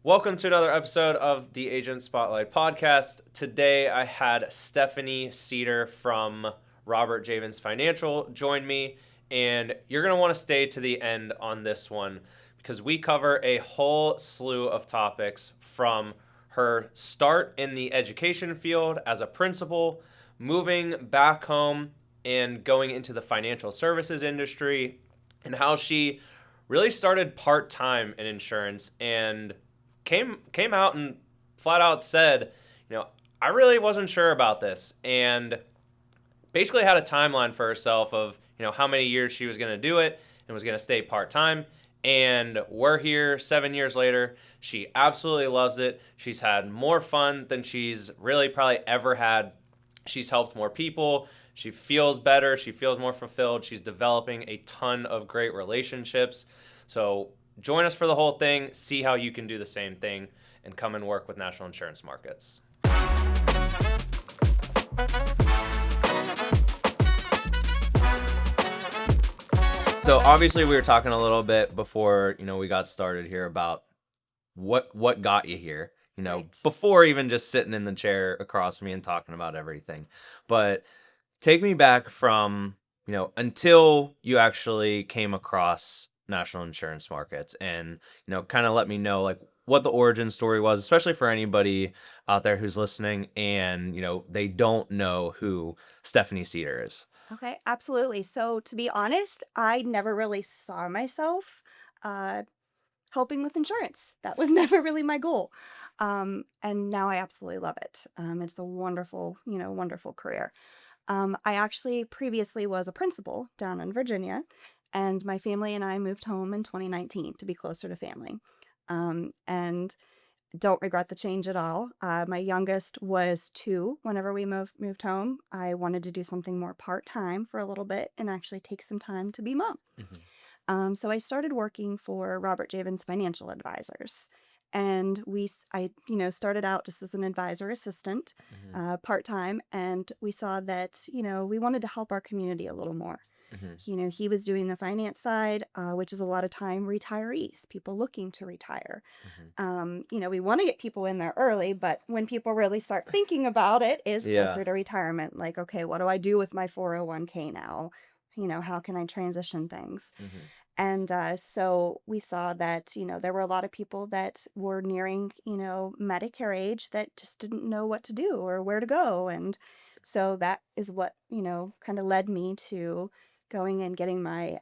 Welcome to another episode of the Agent Spotlight podcast. Today I had Stephanie Sedor from Robert Javins Financial join me, and you're going to want to stay to the end on this one because we cover a whole slew of topics from her start in the education field as a principal, moving back home and going into the financial services industry, and how she really started part-time in insurance and came out and flat out said, I really wasn't sure about this, and basically had a timeline for herself of, how many years she was going to do it and was going to stay part-time. And we're here 7 years later. She absolutely loves it. She's had more fun than she's really probably ever had. She's helped more people. She feels better. She feels more fulfilled. She's developing a ton of great relationships. So join us for the whole thing. See how you can do the same thing and come and work with national insurance markets. So obviously we were talking a little bit before, we got started here about what got you here, Right. before even just sitting in the chair across from me and talking about everything. But take me back from, until you actually came across national insurance markets and, kind of let me know like what the origin story was, especially for anybody out there who's listening and, they don't know who Stephanie Sedor is. Okay, absolutely. So to be honest, I never really saw myself uh, helping with insurance. That was never really my goal. And now I absolutely love it. It's a wonderful, wonderful career. I actually previously was a principal down in Virginia, and my family and I moved home in 2019 to be closer to family. And don't regret the change at all. My youngest was 2 whenever we moved home. I wanted to do something more part-time for a little bit and actually take some time to be mom. Mhm. So I started working for Robert Javins Financial Advisors. And I started out just as an advisor assistant, Mhm. part-time, and we saw that, we wanted to help our community a little more. Mhm. He was doing the finance side, which is a lot of time retirees, people looking to retire. Mhm. We want to get people in there early, but when people really start thinking about it is Yeah. closer to retirement. Like, okay, what do I do with my 401k now? How can I transition things? Mhm. And so we saw that, there were a lot of people that were nearing, Medicare age that just didn't know what to do or where to go. And so that is what, kind of led me to going and getting my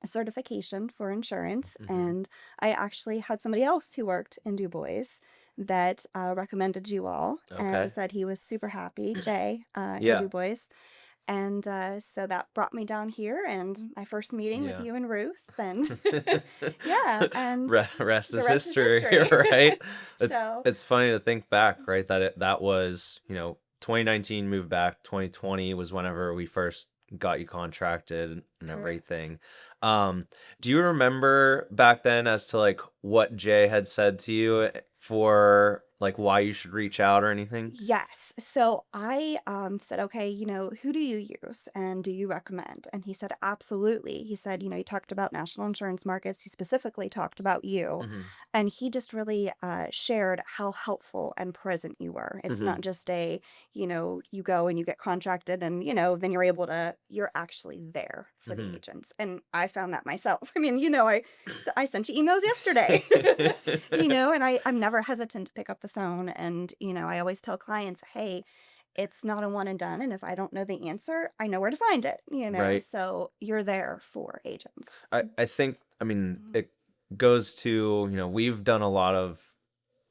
certification for insurance. Mhm. And I actually had somebody else who worked in Du Bois that recommended you all and Okay. said he was super happy, Jay, in Yeah. Du Bois. And so that brought me down here and my first meeting with Yeah. you and Ruth. And yeah, and Rest the is rest is history, history. right? It's So, it's funny to think back, right? That was, 2019 moved back, 2020 was whenever we first got you contracted and correct. everything. Do you remember back then as to like what Jay had said to you for like why you should reach out or anything? Yes. So I said, okay, who do you use and do you recommend? And he said, absolutely. He said, he talked about national insurance markets. He specifically talked about you. Mhm. And he just really shared how helpful and present you were. It's not Mhm. just you go and you get contracted and, then you're actually there for the Mhm. agents. And I found that myself. I mean, I sent you emails yesterday. And I'm never hesitant to pick up the phone. And, I always tell clients, hey, it's not a one and done. And if I don't know the answer, I know where to find it. Right. So you're there for agents. I think, I mean, Mhm. it goes to, we've done a lot of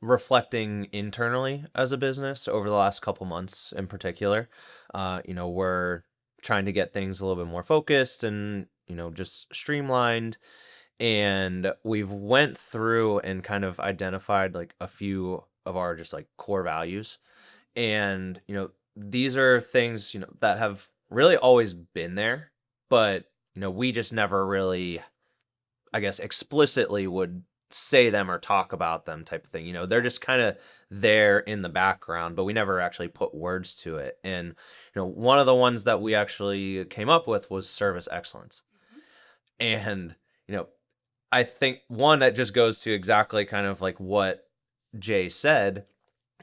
reflecting internally as a business over the last couple months in particular. We're trying to get things a little bit more focused and, just streamlined. And we've went through and kind of identified like a few of our just like core values. And, these are things, that have really always been there, but, we just never really, I guess, explicitly would say them or talk about them type of thing. They're just kind Yes. of there in the background, but we never actually put words to it. And, one of the ones that we actually came up with was service excellence. And, you know, I think one that just goes to exactly kind of like what Jay said,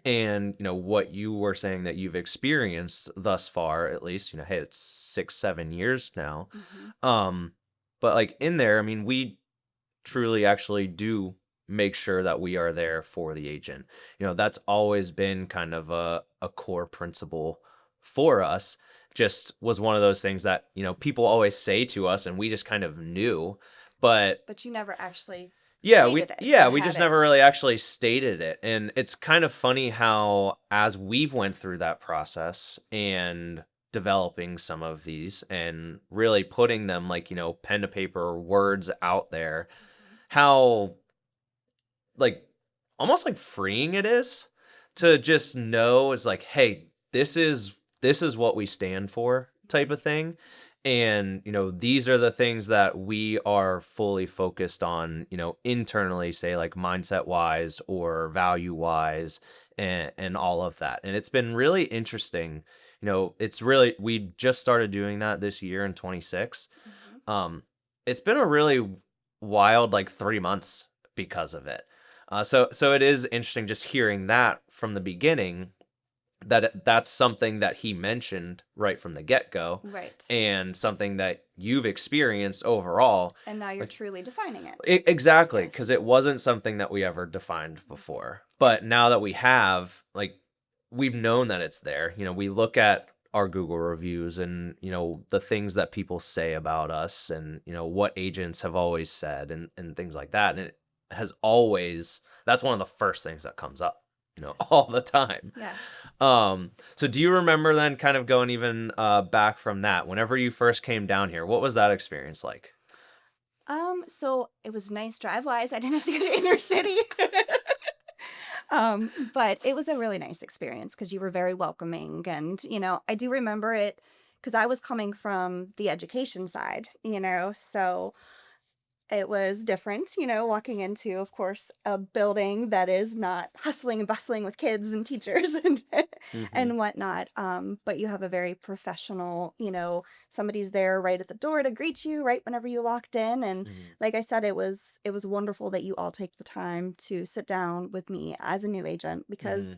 and what you were saying that you've experienced thus far, at least, hey, it's 6 7 years now. Hmm. um but like in there, I mean, we truly actually do make sure that we are there for the agent. That's always been kind of a core principle for us. Just was one of those things that people always say to us, and we just kind of knew. But But you never actually yeah, stated it and we had just never it. really actually stated it. And it's kind of funny how, as we've went through that process and developing some of these and really putting them, like, pen to paper words out there, Mhm. how, like, almost like freeing it is to just know, is like, hey, this is what we stand for, type of thing. And these are the things that we are fully focused on, internally, say, like, mindset wise or value wise, and all of that. And it's been really interesting. It's really, we just started doing that this year in 26. Mhm. um it's been a really wild, like, 3 months because of it. So it is interesting just hearing that from the beginning, that that's something that he mentioned right from the get-go, Right. and something that you've experienced overall. And now you're Like, truly defining it. exactly, Yes. because it wasn't something that we ever defined Mhm. before. But now that we have, like, we've known that it's there. We look at our Google reviews, and the things that people say about us, and what agents have always said, and things like that. And it has always, that's one of the first things that comes up, Yes. all the time. Yes. So do you remember then, kind of going even back from that, whenever you first came down here, what was that experience like? So it was nice drive-wise. I didn't have to go to inner city. But it was a really nice experience because you were very welcoming. And, I do remember it because I was coming from the education side, so it was different, walking into, of course, a building that is not hustling and bustling with kids and teachers and Mm-hmm. and whatnot. But you have a very professional, somebody's there right at the door to greet you right whenever you walked in. And Mm-hmm. like I said, it was wonderful that you all take the time to sit down with me as a new agent Mm-hmm. because,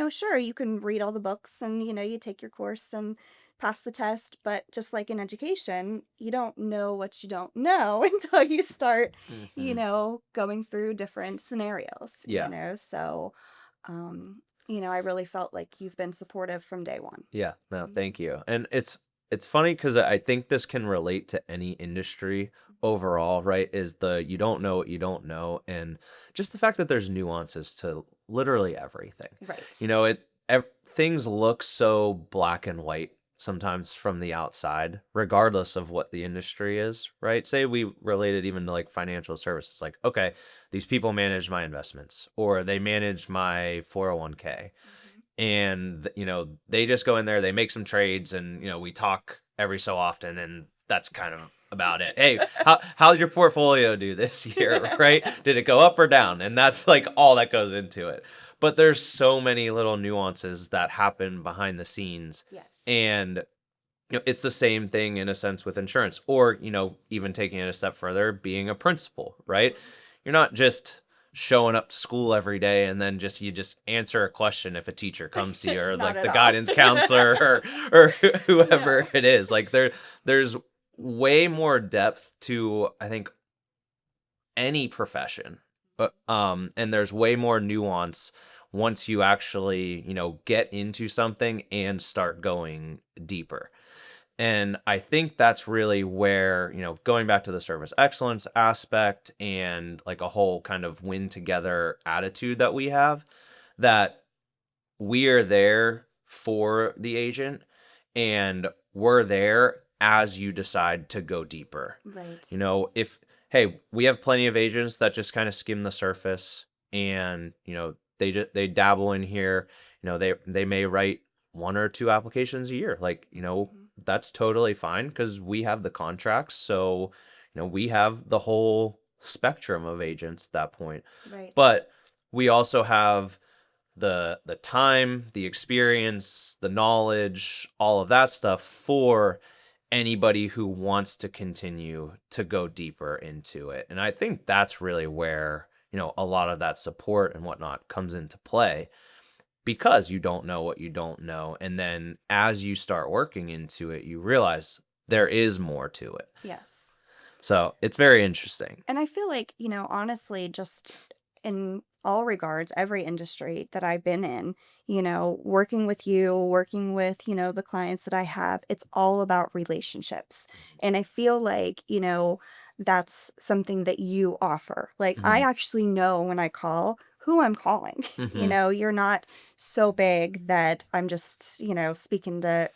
sure, you can read all the books and, you take your course and pass the test, but just like in education, you don't know what you don't know until you start, Mm-hmm. going through different scenarios, Yeah. So, um, I really felt like you've been supportive from day one. Yeah, no, Mhm. thank you. And it's funny because I think this can relate to any industry overall, right? Is the, you don't know what you don't know, and just the fact that there's nuances to literally everything. Right. Things look so black and white sometimes from the outside, regardless of what the industry is, right? Say we related even to, like, financial services, like, okay, these people manage my investments, or they manage my 401k, Mhm. and they just go in there, they make some trades, and we talk every so often, and that's kind of about it. Hey, how did your portfolio do this year? Right, did it go up or down? And that's like all that goes into it. But there's so many little nuances that happen behind the scenes. Yes. And it's the same thing in a sense with insurance, or even taking it a step further, being a principal, right? Mhm. You're not just showing up to school every day, and then you just answer a question if a teacher comes to you, or Not like at the all. guidance counselor, or whoever No. it is. Like, there's way more depth to, I think, any profession. And there's way more nuance once you actually get into something and start going deeper. And I think that's really where, going back to the service excellence aspect, and like a whole kind of win together attitude that we have, that we are there for the agent, and we're there as you decide to go deeper. Right. If, hey, we have plenty of agents that just kind of skim the surface, and they dabble in here. They may write one or two applications a year. Like, Mhm. that's totally fine, because we have the contracts. So we have the whole spectrum of agents at that point. Right. But we also have the time, the experience, the knowledge, all of that stuff for anybody who wants to continue to go deeper into it. And I think that's really where, a lot of that support and whatnot comes into play, because you don't know what you don't know. And then as you start working into it, you realize there is more to it. Yes. So it's very interesting. And I feel like, honestly, just in all regards, every industry that I've been in, working with you, working with, the clients that I have, it's all about relationships. And I feel like, that's something that you offer. Like, I Hmm. actually know when I call who I'm calling. Hmm. You're not so big that I'm just, speaking to,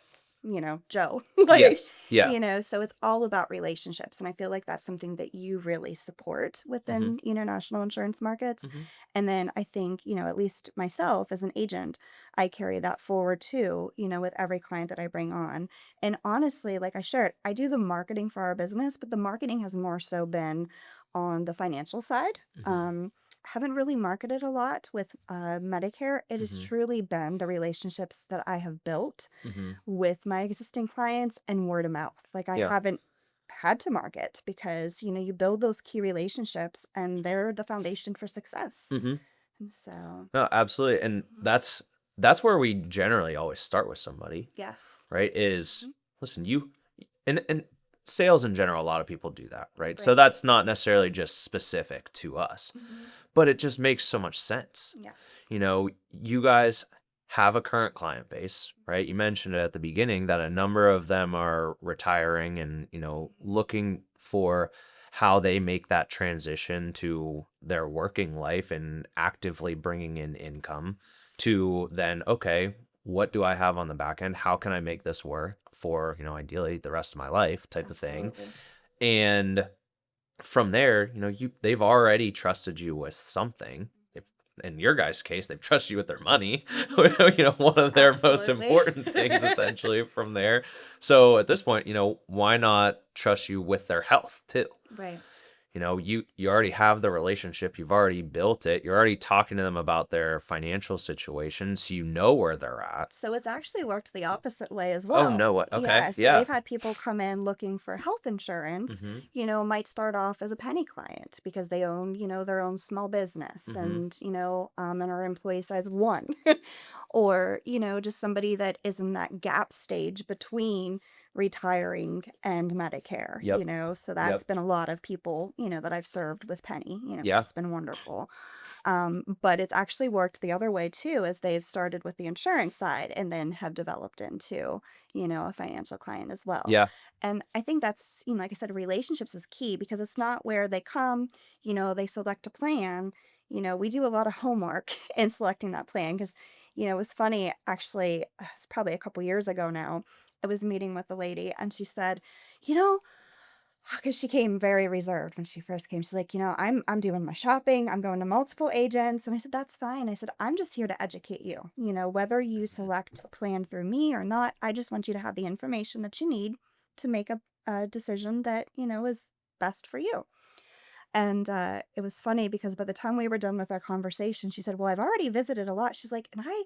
Joe. Like, Yes. Yeah. so it's all about relationships. And I feel like that's something that you really support Hmm. within, national insurance markets. Hmm. And then I think, at least myself as an agent, I carry that forward too, with every client that I bring on. And honestly, like I shared, I do the marketing for our business, but the marketing has more so been on the financial side. Hmm. Haven't really marketed a lot with Medicare. It has Hmm. truly been the relationships that I have built Hmm. with my existing clients and word of mouth. Like, I Yeah. haven't had to market because, you build those key relationships and they're the foundation for success. Hmm. And so, No, absolutely. And mhm, that's where we generally always start with somebody, yes. right? Is, Mhm. listen, and sales in general, a lot of people do that, right? So Right. that's not necessarily just specific to us, Mhm. but it just makes so much sense. Yes. You guys have a current client base, right? You mentioned it at the beginning that a number Right. of them are retiring and, Mhm. looking for how they make that transition to their working life and actively bringing in income, Yes. to then, okay, what do I have on the back end? How can I make this work for, ideally the rest of my life, type of thing. Absolutely. And from there, they've already trusted you with something. If in your guys' case, they've trusted you with their money, Mhm. one of their most Absolutely. important things essentially from there. So at this point, why not trust you with their health too? Right. You already have the relationship, you've already built it, you're already talking to them about their financial situation, so you know where they're at. So it's actually worked the opposite way as Oh, well. no, what? Okay. Yeah, so Yeah. we've had people come in looking for health insurance, Mm-hmm. might start off as a penny client because they own, their own small business Mm-hmm. and, and are employee size one. Or, just somebody that is in that gap stage between retiring and Medicare, Yep. so that's Yep. been a lot of people, that I've served with Penny, which Yeah. has been wonderful. But it's actually worked the other way too, as they've started with the insurance side and then have developed into, a financial client as well. Yeah. And I think that's, like I said, relationships is key because it's not where they come, they select a plan. We do a lot of homework in selecting that plan because, it was funny, actually, it's probably a couple years ago now. I was meeting with a lady and she said, you know, because she came very reserved when she first came. She's like, I'm doing my shopping. I'm going to multiple agents. And I said, that's fine. I said, I'm just here to educate you. Whether you select a plan through me or not, I just want you to have the information that you need to make a decision that, is best for you. And it was funny because by the time we were done with our conversation, she said, well, I've already visited a lot. She's like, and I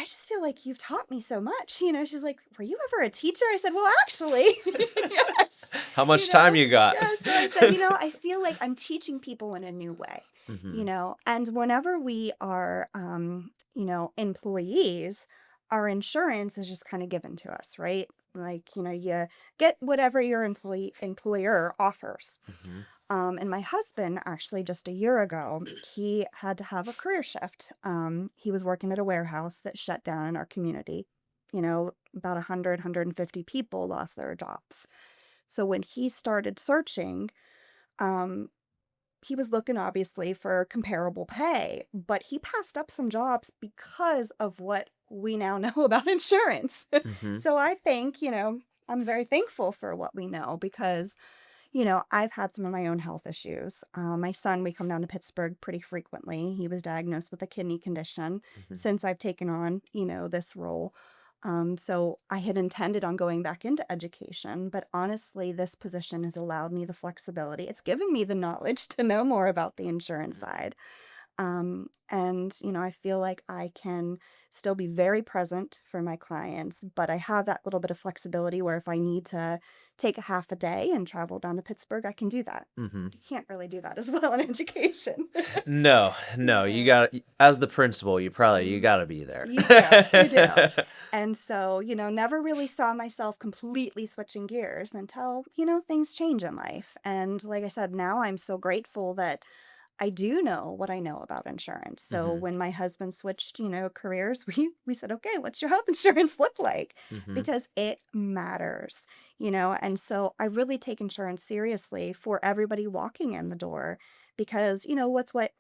just feel like you've taught me so much. She's like, were you ever a teacher? I said, well, actually, yes. How much time you got? Yeah. So I said, I feel like I'm teaching people in a new way, Hmm. and whenever we are, employees, our insurance is just kind of given to us, right? Like, you get whatever your employer offers. Hmm. And my husband, actually, just a year ago, he had to have a career shift. He was working at a warehouse that shut down in our community. About 150 people lost their jobs. So when he started searching, um, he was looking obviously for comparable pay, but he passed up some jobs because of what we now know about insurance. Hmm. So I think, I'm very thankful for what we know because I've had some of my own health issues. My son, we come down to Pittsburgh pretty frequently. He was diagnosed with a kidney condition Hmm. since I've taken on, this role. So I had intended on going back into education, but honestly, this position has allowed me the flexibility. It's given me the knowledge to know more about the insurance side. And, I feel like I can still be very present for my clients, but I have that little bit of flexibility where if I need to take a half a day and travel down to Pittsburgh, I can do that. Mm-hmm. You can't really do that as well in education. No, you Yeah. got as the principal, you Mm, gotta be there. You do. You do. And so, never really saw myself completely switching gears until, things change in life. And like I said, now I'm so grateful that I do know what I know about insurance. So Mm-hmm. when my husband switched, careers, we said, okay, what's your health insurance look like? Mm-hmm. Because it matters, And so I really take insurance seriously for everybody walking in the door because,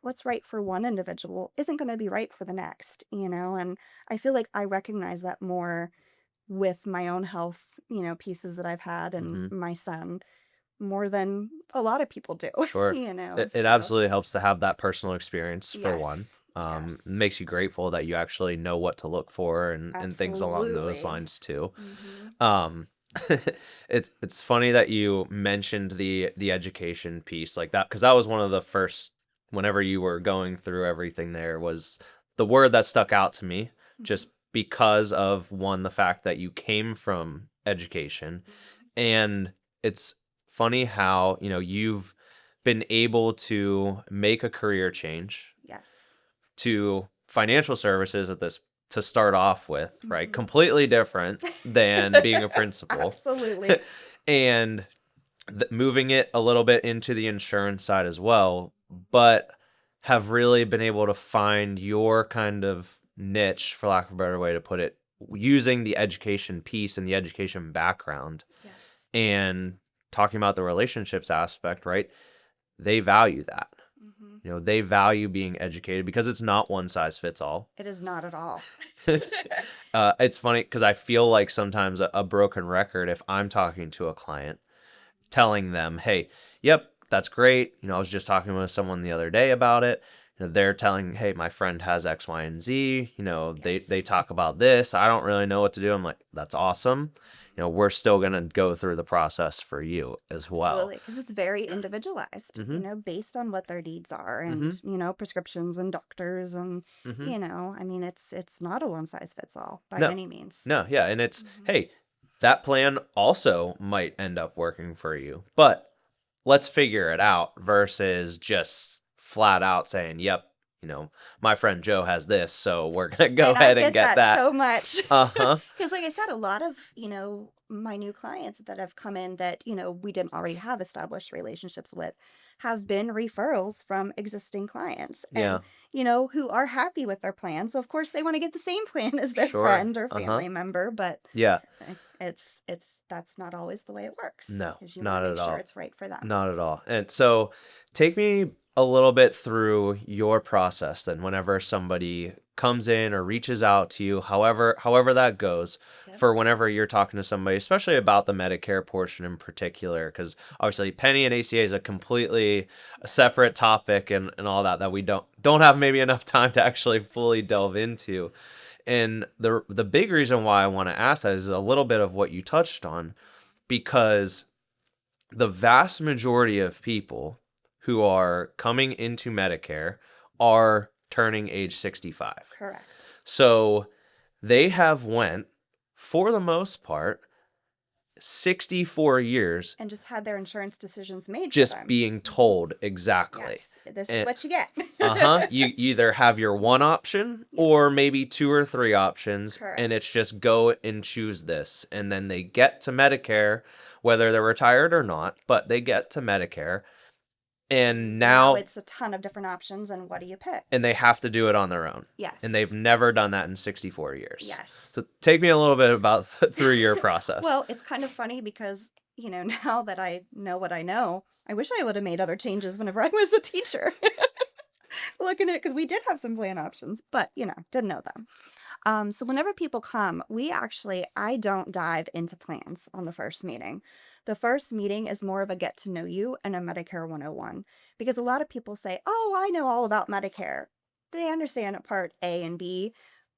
what's right for one individual isn't going to be right for the next, And I feel like I recognize that more with my own health, pieces that I've had and Mm-hmm. my son more than a lot of people do, Sure. It So absolutely helps to have that personal experience for one. yes, yes, Makes you grateful that you actually know what to look for and things along those absolutely. lines too. Hmm. Um, it's funny that you mentioned the education piece like that because that was one of the first whenever you were going through everything there was the word that stuck out to me Hmm. just because of one the fact that you came from education and it's funny how you've been able to make a career change Yes. to financial services at this to start off with, right? Hmm. Completely different than being a principal. Absolutely. And moving it a little bit into the insurance side as well, but have really been able to find your kind of niche, for lack of a better way to put it, using the education piece and the education background Yes. and talking about the relationships aspect, right? They value that. Hmm. They value being educated because it's not one size fits all. It is not at all. It's funny because I feel like sometimes a broken record if I'm talking to a client, telling them, hey, yep, that's great. I was just talking with someone the other day about it. They're telling, hey, my friend has X, Y, and Z. They Yes. talk about this. I don't really know what to do. I'm like, that's awesome. We're still gonna go through the process for you as well. Absolutely, because it's very individualized, Mm-hmm. based on what their needs are Mm-hmm. and, prescriptions and doctors and, Mm-hmm. I mean, it's not a one size fits all by No, any means. no, yeah, and it's Hmm. hey, that plan also might end up working for you, but let's figure it out versus just flat out saying, "Yep, my friend Joe has this, so we're gonna go And I ahead and get get that that." so much. Uh huh. Because, like I said, a lot of, my new clients that have come in that, we didn't already have established relationships with have been referrals from existing clients and, Yeah. who are happy with their plan. So, of course, they want to get the same plan as their Sure. friend or Uh huh. family member, but Yeah. that's not always the way it works No, because you want to not make at sure all. it's right for them. Not at all. And so take me a little bit through your process then whenever somebody comes in or reaches out to you, however that goes, Yep. for whenever you're talking to somebody, especially about the Medicare portion in particular, because obviously Penny and ACA is a completely Yes. separate topic and all that we don't have maybe enough time to actually fully delve into. And the big reason why I want to ask that is a little bit of what you touched on, because the vast majority of people who are coming into Medicare are turning age 65. Correct. So they have went, for the most part, 64 years And just had their insurance decisions made for just them. being Hmm. told exactly. Yes, this is And what you get. you either have your one option or Yes. maybe two or three options, and it's Correct. just go and choose this. And then they get to Medicare, whether they're retired or not, but they get to Medicare, and Now now it's a ton of different options, and what do you pick? and they have to do it on their own. And they've Yes. never done that in 64 years. Yes. So take me a little bit about through your process. Well, it's kind of funny because, now that I know what I know, I wish I would have made other changes whenever I was a teacher. Looking at it, because we did have some plan options, but, didn't know them. So whenever people come, I don't dive into plans on the first meeting. The first meeting is more of a get to know you and a Medicare 101 because a lot of people say, oh, I know all about Medicare. They understand part A and B,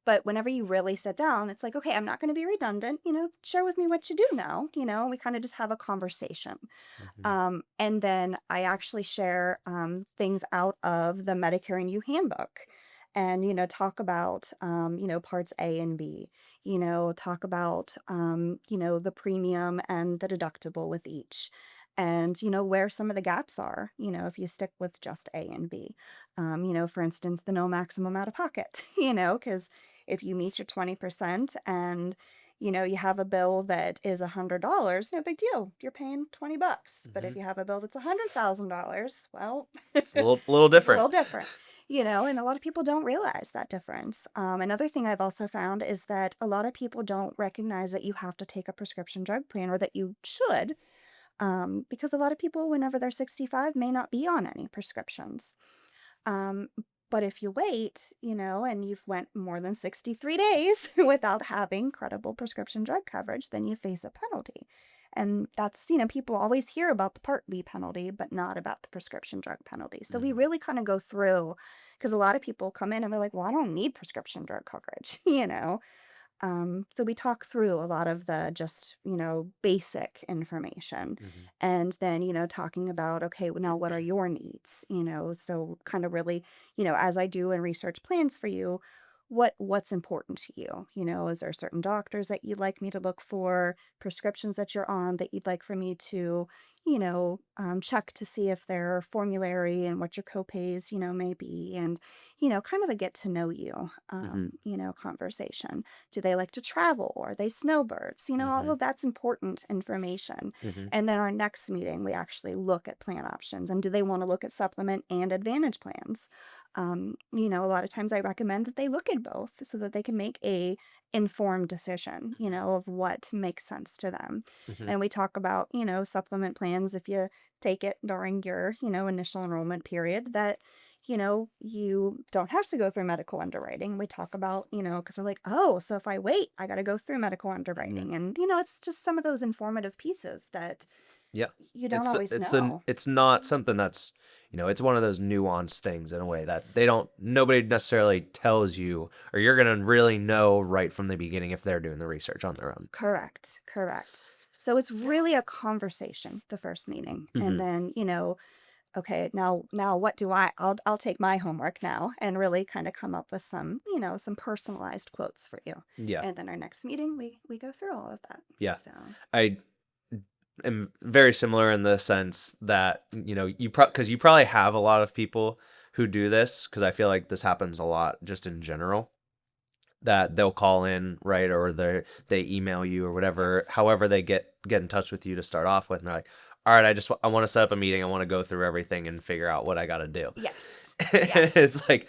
But whenever you really sit down, it's like, okay, I'm not going to be redundant, share with me what you do know, and we kind of just have a conversation. Mm-hmm. And then I actually share things out of the Medicare and You handbook and, talk about, parts A and B, talk about, the premium and the deductible with each. And, where some of the gaps are, if you stick with just A and B. For instance, the no maximum out of pocket, because if you meet your 20% and you have a bill that is $100, no big deal. You're paying $20. But if Mm-hmm. you have a bill that's $100,000, well, It's a little it's a different. little different, and a lot of people don't realize that difference. Another thing I've also found is that a lot of people don't recognize that you have to take a prescription drug plan or that you should, because a lot of people, whenever they're 65, may not be on any prescriptions. Um, but if you wait, and you've went more than 63 days without having credible prescription drug coverage, then you face a penalty. And that's, people always hear about the Part B penalty, but not about the prescription drug penalty. So we Mm-hmm. really kind of go through, because a lot of people come in and they're like, well, I don't need prescription drug coverage, So we talk through a lot of the just, basic information. Mm-hmm. And then, talking about, okay, well, now what are your needs? So kind of really, as I do and research plans for you, what's important to you? Is there certain doctors that you'd like me to look for, prescriptions that you're on that you'd like for me to, check to see if they're formulary and what your copays, may be, and, kind of a get to know you, Mm-hmm. conversation. Do they like to travel? Or are they snowbirds? All of that's important information. Mm-hmm. And then our next meeting, we actually look at plan options. And do they want to look at supplement and advantage plans? A lot of times I recommend that they look at both so that they can make a informed decision, of what makes sense to them. Mm-hmm. And we talk about, supplement plans if you take it during your, initial enrollment period that you don't have to go through medical underwriting. We talk about, because they're like, oh, so if I wait, I got to go through medical underwriting. And, it's just some of those informative pieces that Yeah. you don't always know. It's not something that's, it's one of those nuanced things in a way that nobody necessarily tells you, or you're going to really know right from the beginning if they're doing the research on their own. Correct. So it's really a conversation, the first meeting. Mm-hmm. And then, okay, now what do I'll take my homework now and really kind of come up with some, some personalized quotes for you. Yeah. And then our next meeting, we go through all of that. Yeah. So I am very similar in the sense that, because you probably have a lot of people who do this, because I feel like this happens a lot just in general, that they'll call in, right, or they email you or whatever, Yes. however they get in touch with you to start off with, and they're like, all right, I want to set up a meeting, I want to go through everything and figure out what I got to do. Yes. It's like,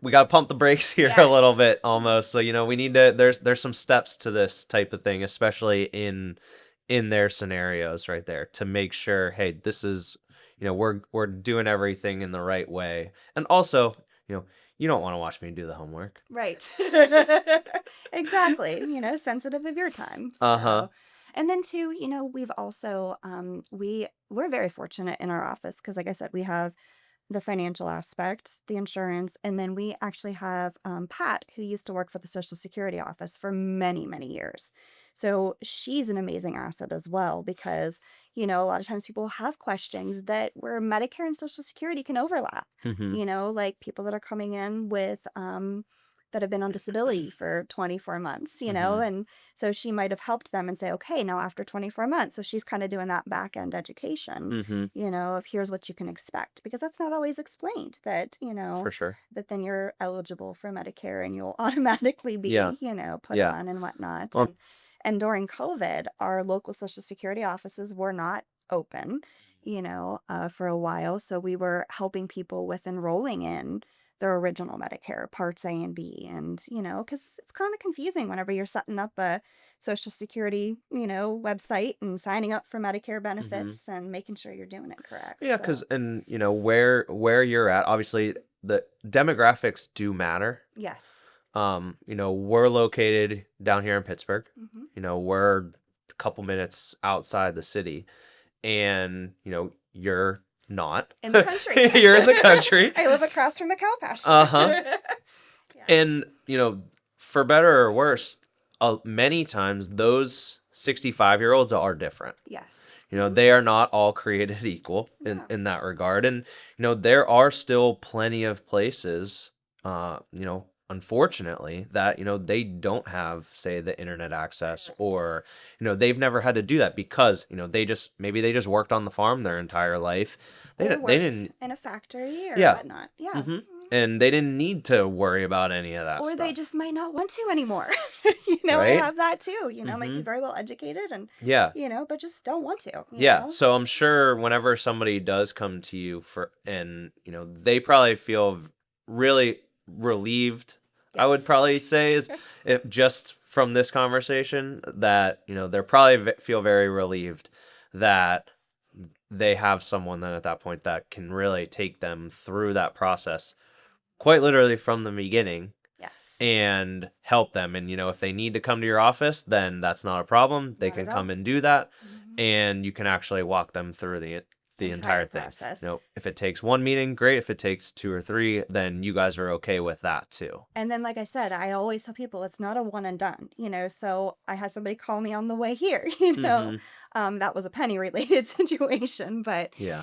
we got to pump the brakes here a little bit almost. So, we need to, there's some steps to this type of thing, especially in their scenarios right there, to make sure, hey, this is, we're doing everything in the right way. And also, you don't want to watch me do the homework. Right. Exactly. Sensitive of your time. So. Uh-huh. And then too, we've also, we're very fortunate in our office because like I said, we have the financial aspect, the insurance, and then we actually have Pat, who used to work for the Social Security office for many, many years. So she's an amazing asset as well because, a lot of times people have questions that where Medicare and Social Security can overlap, Mm-hmm. like people that are coming in with, that have been on disability for 24 months, Mm-hmm. and so she might have helped them and say, okay, now after 24 months. So she's kind of doing that back end education, Mm-hmm. of here's what you can expect, because that's not always explained that, For sure. that then you're eligible for Medicare and you'll automatically be, Yeah. put Yeah. on and whatnot. Well, And during COVID, our local Social Security offices were not open, for a while. So we were helping people with enrolling in their original Medicare, Parts A and B. And, because it's kind of confusing whenever you're setting up a Social Security, website and signing up for Medicare benefits and making sure you're doing it correct. yeah, So, because, and, where you're at, obviously, the demographics do matter. yes. We're located down here in Pittsburgh. hmm We're a couple minutes outside the city, and you're not In the country. You're in the country. I live across from a cow pasture. Uh-huh. Yes. And, for better or worse, many times those 65-year-olds are different. Yes. They are not all created equal No. in that regard. And, there are still plenty of places, unfortunately, that, they don't have, say, the internet access, Correct. or, they've never had to do that because, maybe they just worked on the farm their entire life. They Or they worked didn't, in a factory or yeah. whatnot. Yeah. hmm And they didn't need to worry about any of that Or they stuff, just might not want to anymore. I right? have that too. Might be hmm very well educated and, Yeah. but just don't want to, Yeah, so I'm sure whenever somebody does come to you and they probably feel really relieved, I would Yes. probably say, is if just from this conversation, that they're probably feel very relieved that they have someone then at that point that can really take them through that process quite literally from the beginning Yes. and help them. And if they need to come to your office, then that's not a problem. They Not can at all. come and do that, Mhm. and you can actually walk them through the entire thing. process. If it takes one meeting, great. If it takes 2 or 3, then you guys are okay with that too. And then, like I said, I always tell people it's not a one and done, so I had somebody call me on the way here, hmm that was a penny related situation, but, Yeah.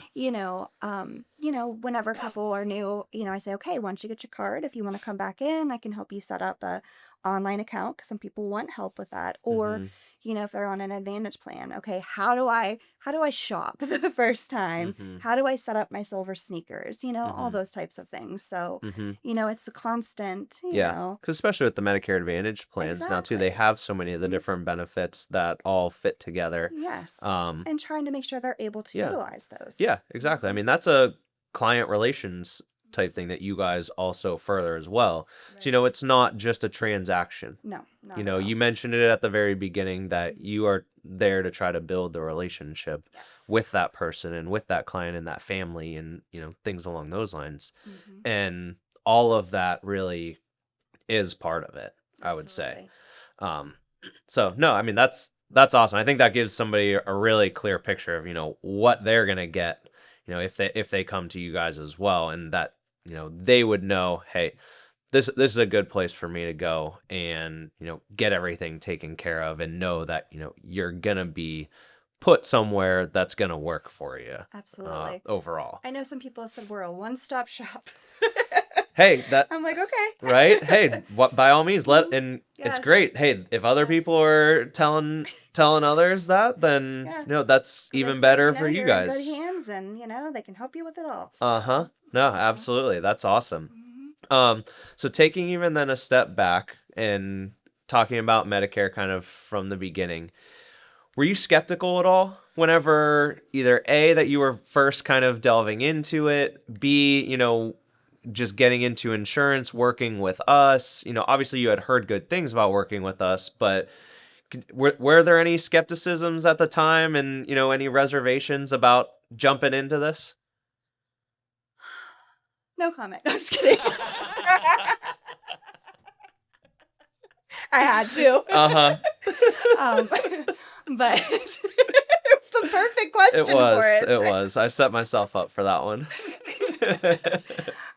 whenever a couple are new, I say, okay, once you get your card, if you want to come back in, I can help you set up a online account because some people want help with that. Or, hmm if they're on an Advantage plan, okay, how do I shop the first time? hmm How do I set up my silver sneakers? All hmm those types of things. So, hmm it's a constant, Yeah, because especially with the Medicare Advantage plans now too, they Exactly. have so many of the Mhm. different benefits that all fit together. Yes. Um, And trying to make sure they're able to yeah. utilize those. Yeah, exactly. I Mhm. mean, that's a client relations type thing that you guys also further as well. So, Right. it's not just a transaction. No, not at all. You mentioned it at the very beginning that Mhm. you are there to try to build the relationship Yes. with that person and with that client and that family and, things along those lines. Mhm. And all of that really is part of it, I would say. Absolutely. Um, so no, I mean that's awesome. I think that gives somebody a really clear picture of what they're gonna get, if they come to you guys as well, and that they would know, hey, this is a good place for me to go and get everything taken care of, and know that you're gonna be put somewhere that's gonna work for you Absolutely. overall. I know some people have said we're a one-stop shop. Hey, that I'm like, okay. right? Hey, what by all means Mhm. and it's Yes. great. Hey, if other Yes. people are telling others that, then Yeah. that's They even said, better for you you're in good guys. hands and, they can help you with it all. Uh-huh. So, No, absolutely. That's awesome. Mhm. So taking even then a step back and talking about Medicare kind of from the beginning, were you skeptical at all whenever either A, that you were first kind of delving into it, B, just getting into insurance, working with us? Obviously you had heard good things about working with us, but were there any skepticisms at the time and, any reservations about jumping into this? No comment. No, I'm just kidding. I had to. Uh-huh. um, but it was the perfect question for it. It was. I set myself up for that one.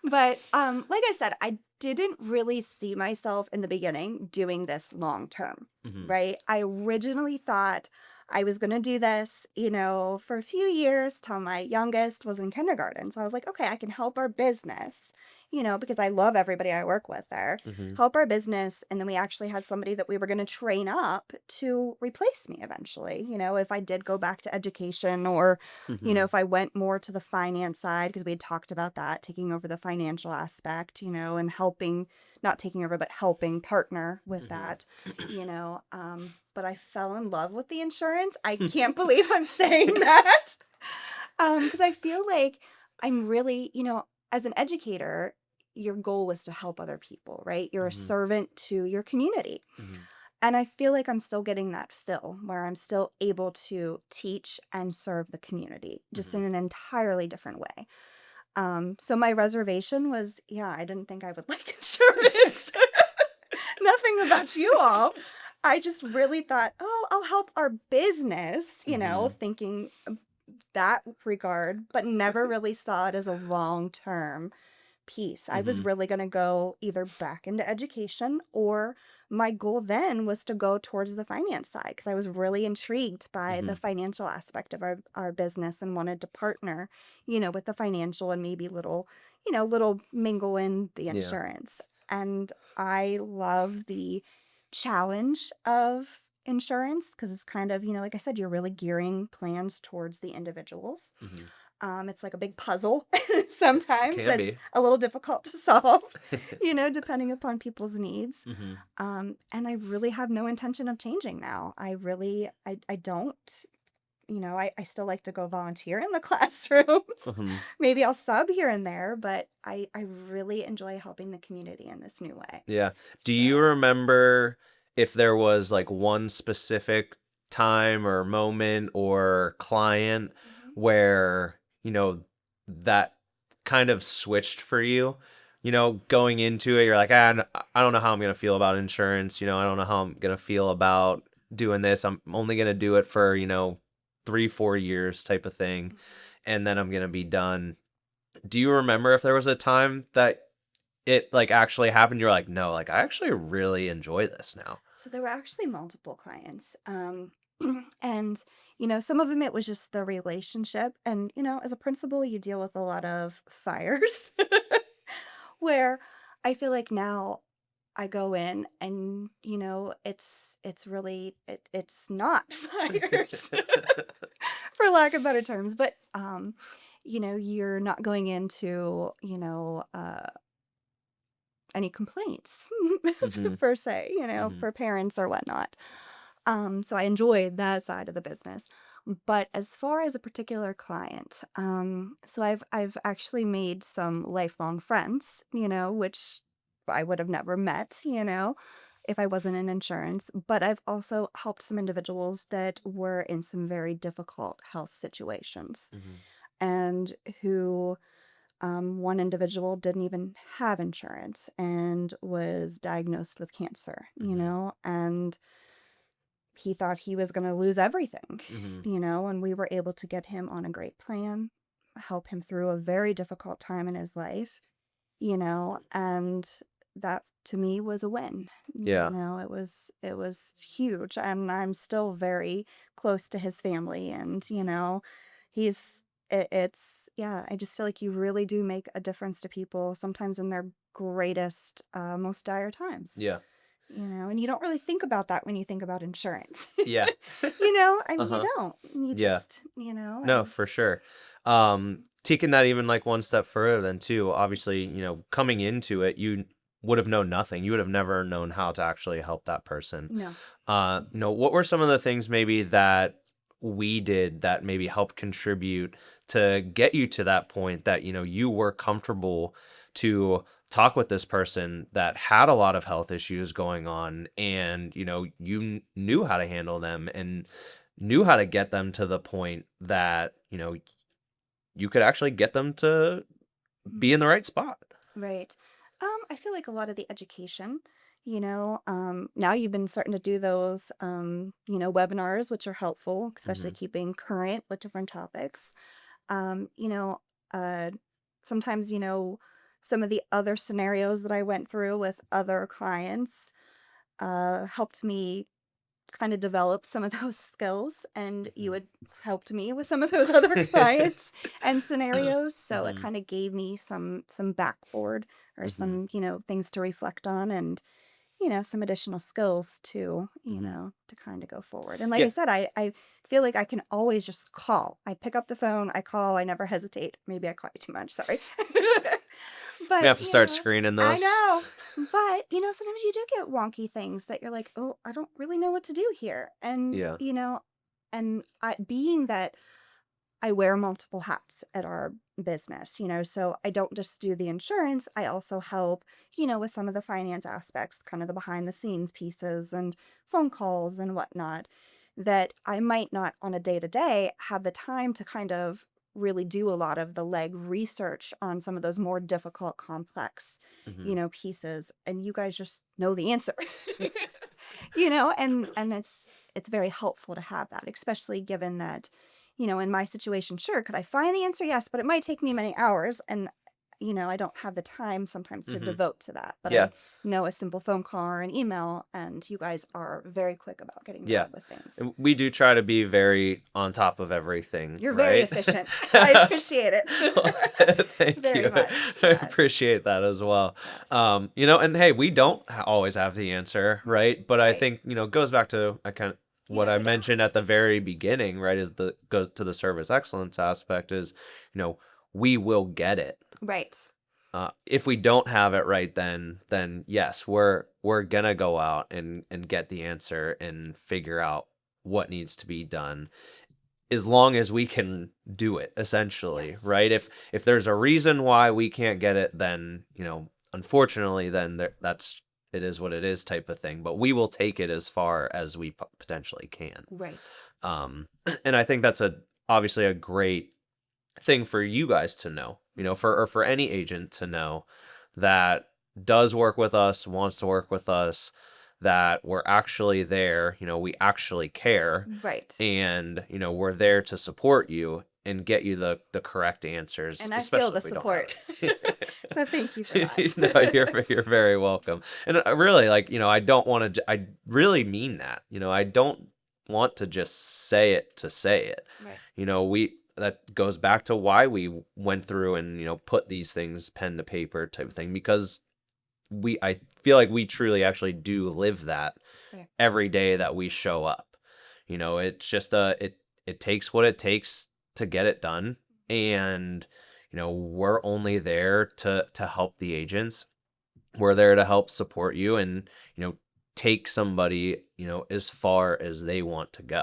But like I said, I didn't really see myself in the beginning doing this long term, Mhm. right? I originally thought I was going to do this, for a few years till my youngest was in kindergarten. So I was like, okay, I can help our business, because I love everybody I work with there, Mhm. help our business. And then we actually had somebody that we were going to train up to replace me eventually, if I did go back to education or Mhm. if I went more to the finance side, because we had talked about that, taking over the financial aspect, and helping, not taking over, but helping partner with Mhm. that, but I fell in love with the insurance. I can't believe I'm saying that. Because I feel like I'm really, as an educator, your goal was to help other people, right? You're a Mhm. servant to your community. Mhm. And I feel like I'm still getting that fill where I'm still able to teach and serve the community just Mhm. in an entirely different way. So my reservation was, yeah, I didn't think I would like insurance. Nothing about you all. I just really thought, oh, I'll help our business, Mhm. thinking that regard, but never really saw it as a long term piece. I was Mm-hmm. really going to go either back into education, or my goal then was to go towards the finance side because I was really intrigued by Mm-hmm. the financial aspect of our business and wanted to partner, with the financial and maybe little mingle in the Yeah. insurance. And I love the challenge of insurance because it's kind of, like I said, you're really gearing plans towards the individuals. Mm-hmm. It's like a big puzzle It sometimes can that's be. a little difficult to solve, depending upon people's needs. Mm-hmm. And I really have no intention of changing now. I don't, I still like to go volunteer in the classrooms. Mm-hmm. Maybe I'll sub here and there, but I really enjoy helping the community in this new way. Yeah. Do you So, remember if there was like one specific time or moment or client mhm. where, that kind of switched for you? Going into it, you're like, I don't know how I'm going to feel about insurance. I don't know how I'm going to feel about doing this. I'm only going to do it for, 3-4 years type of thing. And then I'm going to be done. Do you remember if there was a time that it like actually happened, you're like, no, like I actually really enjoy this now? So there were actually multiple clients. And, some of them it was just the relationship. And, as a principal, you deal with a lot of fires where I feel like now I go in and, it's really, it's not fires for lack of better terms, but, you're not going into, any complaints Hmm. per se, Hmm. for parents or whatnot. So I enjoyed that side of the business. But as far as a particular client, so I've actually made some lifelong friends, which I would have never met, if I wasn't in insurance. But I've also helped some individuals that were in some very difficult health situations Hmm. and who one individual didn't even have insurance and was diagnosed with cancer, Hmm. and he thought he was going to lose everything, Hmm. and we were able to get him on a great plan, help him through a very difficult time in his life, and that to me was a win. Yeah. It was huge, and I'm still very close to his family, and he's it's yeah, I just feel like you really do make a difference to people sometimes in their greatest most dire times. Yeah. And you don't really think about that when you think about insurance. Yeah. I mean, you Uh-huh. don't. You Yeah. just, No, and for sure. Taking that even like one step further then too, obviously, coming into it, you would have known nothing. You would have never known how to actually help that person. no. What were some of the things maybe that we did that maybe helped contribute to get you to that point that, you were comfortable to talk with this person that had a lot of health issues going on, and, knew how to handle them and knew how to get them to the point that, you could actually get them to be Mhm. in the right spot. Right. I feel like a lot of the education, now you've been starting to do those, webinars, which are helpful, especially Hmm. keeping current with different topics. Um, you know, uh, Sometimes, some of the other scenarios that I went through with other clients, helped me kind of develop some of those skills, and you Hmm. had helped me with some of those other clients and scenarios, so it Hmm. kind of gave me some backboard or Hmm. some things to reflect on, and some additional skills to Hmm. to kind of go forward. And like I Yeah. said, I feel like I can always just call. I pick up the phone, I call, I never hesitate. Maybe I call you too much, sorry. We But have to start screening I those. know. But sometimes you do get wonky things that you're like, oh, I don't really know what to do here. And Yeah. and I being that I wear multiple hats at our business, so I don't just do the insurance. I also help, with some of the finance aspects, kind of the behind the scenes pieces and phone calls and whatnot, that I might not on a day to day have the time to kind of really do a lot of the leg research on some of those more difficult, complex, Hmm. pieces. And you guys just know the answer, and it's very helpful to have that, especially given that in my situation, sure, could I find the answer? Yes, but it might take me many hours. And, I don't have the time sometimes to Mm-hmm. devote to that. But Yeah. I know a simple phone call or an email, and you guys are very quick about getting to Yeah. help with things. And we do try to be very on top of everything. You're very right? efficient. I appreciate it. Thank Very you. much. I Yes. appreciate that as well. Yes. And hey, we don't always have the answer, right? But I Right. think, it goes back to You what know I who to mentioned at ask. the very beginning, right? Goes to the service excellence aspect is, we will get it. Right. If we don't have it right, then yes, we're gonna go out and get the answer and figure out what needs to be done, as long as we can do it, essentially, Yes. right? If there's a reason why we can't get it, then unfortunately, then it is what it is, type of thing. But we will take it as far as we potentially can. Right. And I think that's obviously a great thing for you guys to know, for any agent to know that does work with us, wants to work with us, that we're actually there, we actually care, Right. and we're there to support you and get you the correct answers. And I feel the especially if we don't have support. it. So thank you for that. No, you're very welcome. And I really, I don't want to. I really mean that. I don't want to just say it to say it. Right. That goes back to why we went through and put these things pen to paper type of thing, because I feel like we truly actually do live that Right. every day that we show up. It's just it takes what it takes to get it done, and we're only there to help the agents. We're there to help support you and take somebody as far as they want to go.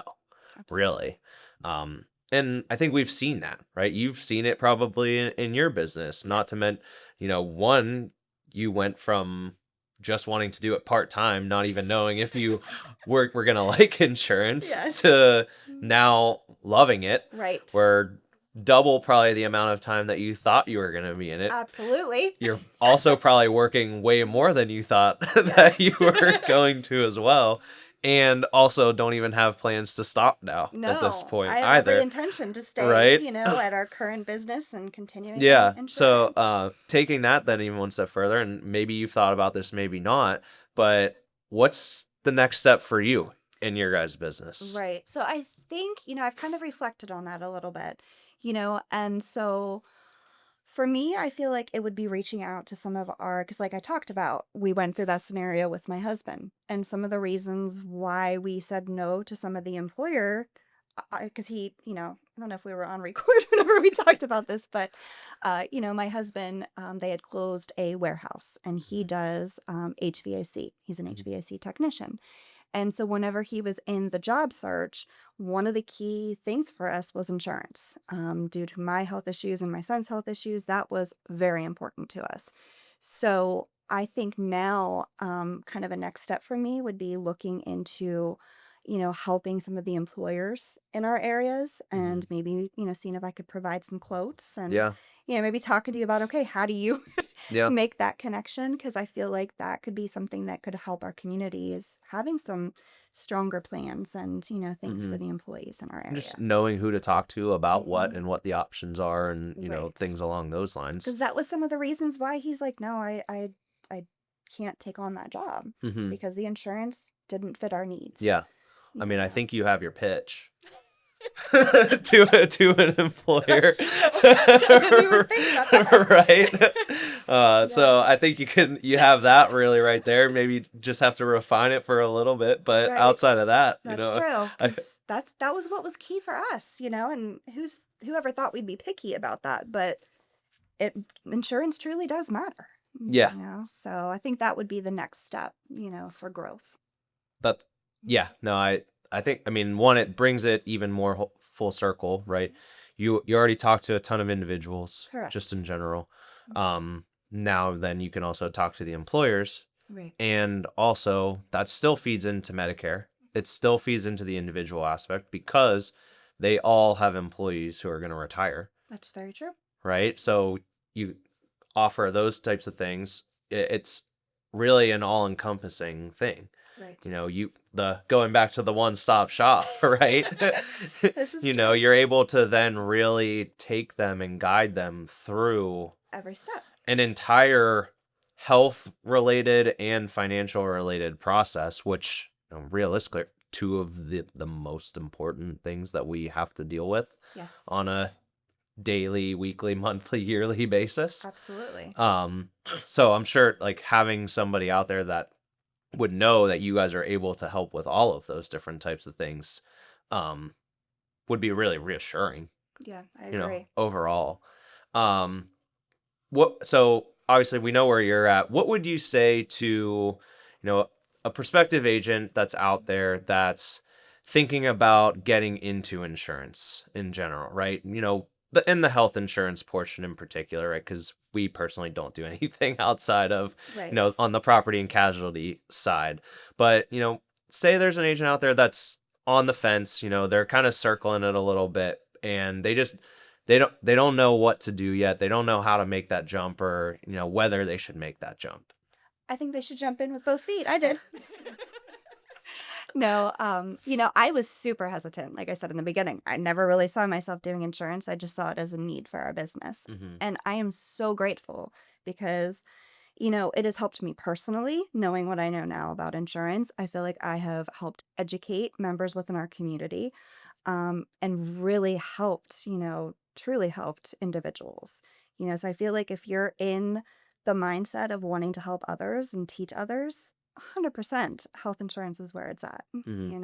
Absolutely. Really. And I think we've seen that, right? You've seen it probably in your business. Not to mention, one, you went from just wanting to do it part-time, not even knowing if you were going to like insurance, Yes. to now loving it. Right. Where double probably the amount of time that you thought you were going to be in it. Absolutely. You're also probably working way more than you thought that Yes. you were going to as well. And also don't even have plans to stop now No, at this point I have either. every intention to stay, Right? At our current business and continuing Yeah. in So insurance. taking that then even one step further, and maybe you've thought about this, maybe not, but what's the next step for you in your guys' business? Right. So I think, I've kind of reflected on that a little bit, and so for me, I feel like it would be reaching out to some of because like I talked about, we went through that scenario with my husband, and some of the reasons why we said no to some of the employer, because he, I don't know if we were on record whenever we talked about this, but, my husband, they had closed a warehouse, and he does HVAC. He's an HVAC technician. And so whenever he was in the job search, one of the key things for us was insurance. Due to my health issues and my son's health issues, that was very important to us. So I think now, kind of a next step for me would be looking into, helping some of the employers in our areas, and maybe, seeing if I could provide some quotes, and, Yeah. maybe talking to you about, okay, how do you Yeah. make that connection? Because I feel like that could be something that could help our community, is having some stronger plans and, things for the employees in our area. Just knowing who to talk to about what Mhm. and what the options are, and Right. things along those lines. Because that was some of the reasons why he's like, no, I can't take on that job, Hmm. because the insurance didn't fit our needs. Yeah. I mean, I Yeah. think you have your pitch to an employer. That's true. I didn't even think about that. Right. So Yes. I think you have that really right there. Maybe just have to refine it for a little bit, but Right. outside of that, That's true. I, 'Cause that was what was key for us, and whoever thought we'd be picky about that, but insurance truly does matter. Yeah. So I think that would be the next step, for growth. that, yeah, no, I think, I mean, one, it brings it even more full circle, right? You already talked to a ton of individuals, Correct. just in general. Now then you can also talk to the employers, Right. and also that still feeds into Medicare. It still feeds into the individual aspect, because they all have employees who are going to retire, That's very true. right? So you offer those types of things. It's really an all-encompassing thing. Right. Going back to the one-stop shop, right? This is true. You're able to then really take them and guide them through Every step. an entire health related and financial related process, which realistically are two of the most important things that we have to deal with Yes, on a daily, weekly, monthly, yearly basis. absolutely. So I'm sure like having somebody out there that would know that you guys are able to help with all of those different types of things um, would be really reassuring, Yeah, I agree. overall. Um, so obviously we know where you're at. What would you say to, a prospective agent that's out there that's thinking about getting into insurance in general, right? In the health insurance portion in particular, right? Because we personally don't do anything outside of, Right. on the property and casualty side. But, say there's an agent out there that's on the fence, they're kind of circling it a little bit and they don't know what to do yet. They don't know how to make that jump or, whether they should make that jump. I think they should jump in with both feet. I did. No, I was super hesitant. Like I said in the beginning, I never really saw myself doing insurance. I just saw it as a need for our business. Mm-hmm. And I am so grateful because, it has helped me personally, knowing what I know now about insurance. I feel like I have helped educate members within our community, and really helped, truly helped individuals. So I feel like if you're in the mindset of wanting to help others and teach others, 100% health insurance is where it's at. Mm-hmm.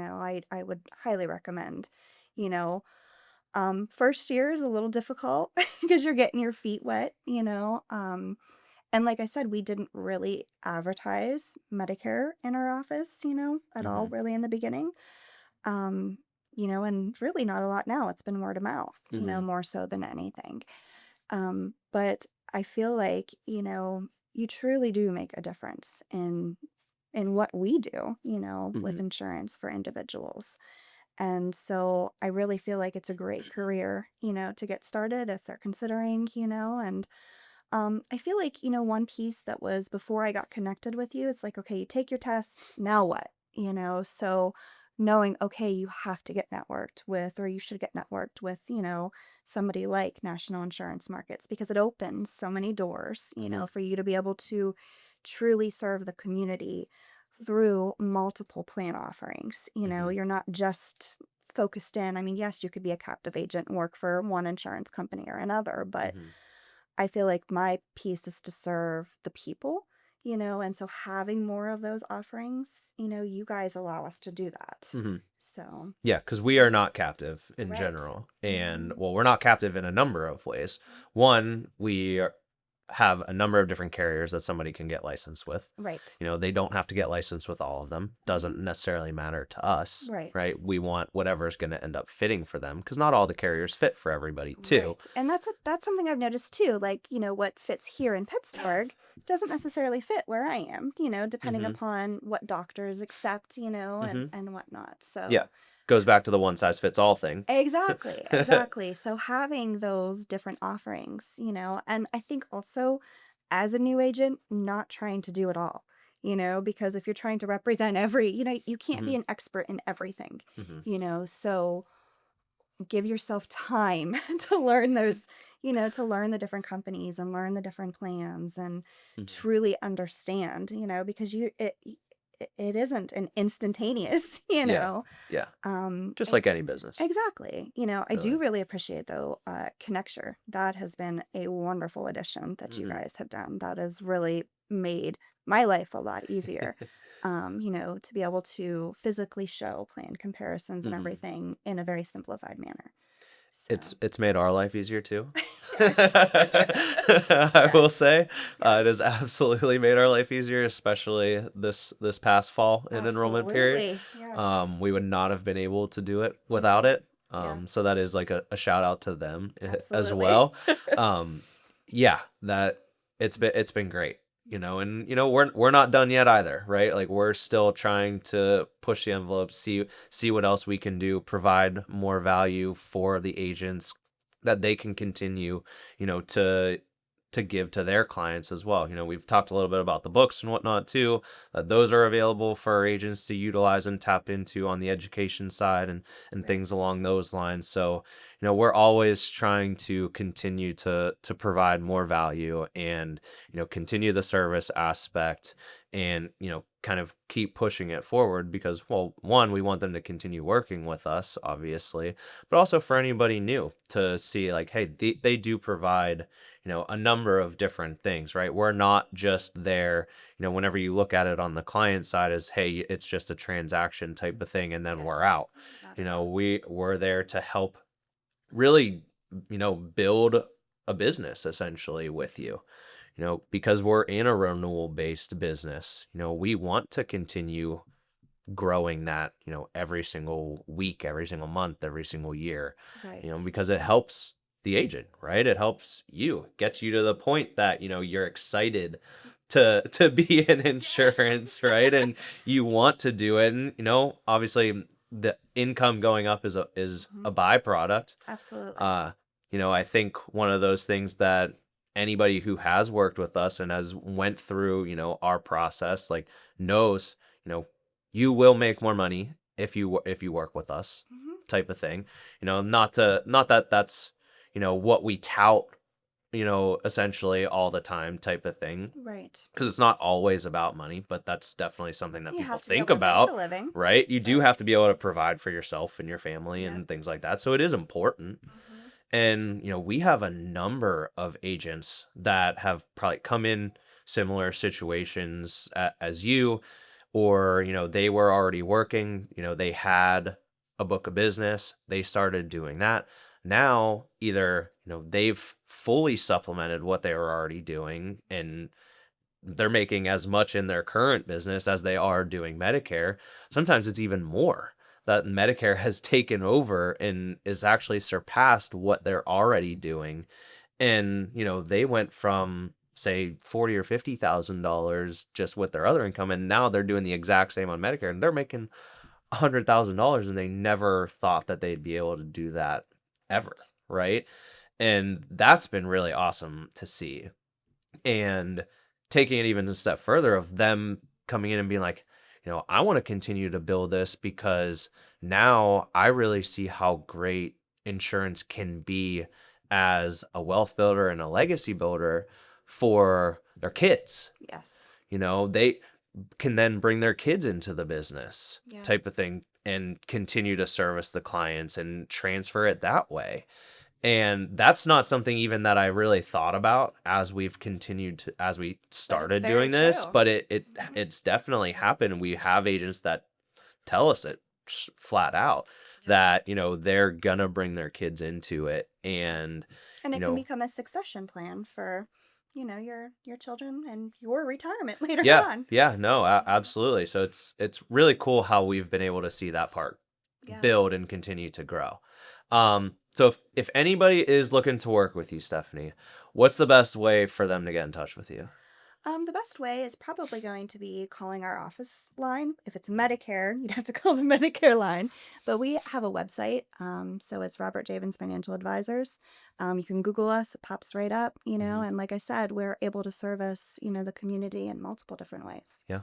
I would highly recommend, you know, first year is a little difficult because you're getting your feet wet, and like I said, we didn't really advertise Medicare in our office, at all Mm-hmm. really in the beginning. Um, and really not a lot now. It's been word of mouth, Mm-hmm. more so than anything. But I feel like, you truly do make a difference in what we do, with Mm-hmm. insurance for individuals. And so I really feel like it's a great career, to get started if they're considering, and I feel like, one piece that was before I got connected with you, it's like, okay, you take your test, now what? So knowing, okay, you have to get networked with, or you should get networked with, somebody like National Insurance Markets because it opens so many doors, Mm-hmm. for you to be able to truly serve the community through multiple plan offerings. Mm-hmm. You're not just focused in. I mean, yes, you could be a captive agent and work for one insurance company or another, but Mm-hmm. I feel like my piece is to serve the people, and so having more of those offerings, you guys allow us to do that. Mm-hmm. So, Yeah, because we are not captive in right. general. And, Hmm. well, we're not captive in a number of ways. One, have a number of different carriers that somebody can get licensed with. Right. They don't have to get licensed with all of them. Hmm. Doesn't necessarily matter to us, Right. right? We want whatever's going to end up fitting for them because not all the carriers fit for everybody, too. Right. And that's something I've noticed too. Like, what fits here in Pittsburgh doesn't necessarily fit where I am, depending Mm-hmm. upon what doctors accept, Mm-hmm. and whatnot. Yeah. So, Goes back to the one size fits all thing. exactly, exactly. So having those different offerings, and I think also as a new agent, not trying to do it all, because if you're trying to represent every, you can't Mm-hmm. be an expert in everything, Mm-hmm. so give yourself time to learn those, to learn the different companies and learn the different plans and Mm-hmm. truly understand, because it isn't an instantaneous, Yeah. Yeah. Just and like any business, exactly. I do really. really appreciate though, Connecture. That has been a wonderful addition that you Mm-hmm. guys have done. That has really made my life a lot easier. To be able to physically show plan comparisons and Mm-hmm. everything in a very simplified manner. So, It's made our life easier too. yes. I will Yes. say, it has Yes. absolutely made our life easier, especially this past fall in enrollment period. Absolutely. Yes. We would not have been able to do it without Mhm. it. Yeah. So that is like a shout out to them as Absolutely. well. Um, yeah, that it's been great. And we're not done yet either, right? Like we're still trying to push the envelope, see what else we can do, provide more value for the agents that they can continue, to to give to their clients as well. We've talked a little bit about the books and whatnot too, that those are available for our agents to utilize and tap into on the education side and things along those lines. So, we're always trying to continue to provide more value and, continue the service aspect and, kind of keep pushing it forward because, well, one, we want them to continue working with us, obviously, but also for anybody new to see like, hey, they do provide, a number of different things, right? We're not just there, whenever you look at it on the client side as, hey, it's just a transaction type of thing and then we're out. Not at all. We're there to help really, build a business essentially with you. Because we're in a renewal based business, we want to continue growing that, every single week, every single month, every single year, Right. because it helps the agent, right? It helps you, gets you to the point that, you're excited to be in insurance, right? And you want to do it. And, obviously the income going up is a Mhm. byproduct. Absolutely. I think one of those things that anybody who has worked with us and has went through, our process, like knows, you will make more money if you work with us, Mhm. type of thing. Not that that's, what we tout, essentially all the time type of thing. Right. Because it's not always about money, but that's definitely something that You people have to be think able to make about, a living. right? You do Right. have to be able to provide for yourself and your family Yep. and things like that. So it is important. Mhm. And, we have a number of agents that have probably come in similar situations as you, or, they were already working, they had a book of business, they started doing that. Now, either, they've fully supplemented what they were already doing and they're making as much in their current business as they are doing Medicare. Sometimes it's even more that Medicare has taken over and is actually surpassed what they're already doing. And, they went from say $40,000 or $50,000 just with their other income, and now they're doing the exact same on Medicare and they're making $100,000 and they never thought that they'd be able to do that ever, Right. right? And that's been really awesome to see. And taking it even a step further of them coming in and being like, I want to continue to build this because now I really see how great insurance can be as a wealth builder and a legacy builder for their kids. Yes. They can then bring their kids into the business Yeah. type of thing and continue to service the clients and transfer it that way. And that's not something even that I really thought about as we've continued to, as we started very doing this, true. but Mhm. it's definitely happened. We have agents that tell us it flat out Yeah. that, they're gonna bring their kids into it. And And you it can know, become a succession plan for, your children and your retirement later on. no, Mhm. absolutely. So it's really cool how we've been able to see that part Yeah. build and continue to grow. So if anybody is looking to work with you, Stephanie, what's the best way for them to get in touch with you? The best way is probably going to be calling our office line. If it's Medicare, you'd have to call the Medicare line. But we have a website, so it's Robert Javins Financial Advisors. You can Google us; it pops right up. Mhm. And like I said, we're able to service the community in multiple different ways. Yeah.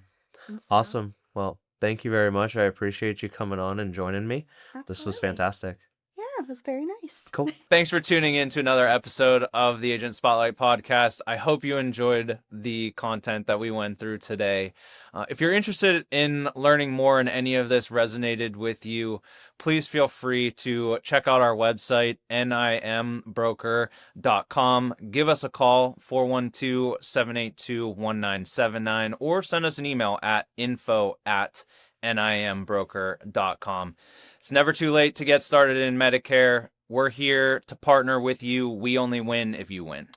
And so, Awesome. Well, thank you very much. I appreciate you coming on and joining me. This was absolutely, fantastic. yeah, it was very nice. Cool. Thanks for tuning in to another episode of the Agent Spotlight podcast. I hope you enjoyed the content that we went through today. If you're interested in learning more and any of this resonated with you, please feel free to check out our website, nimbroker.com. Give us a call, 412-782-1979, or send us an email at info@nimbroker.com. It's never too late to get started in Medicare. We're here to partner with you. We only win if you win.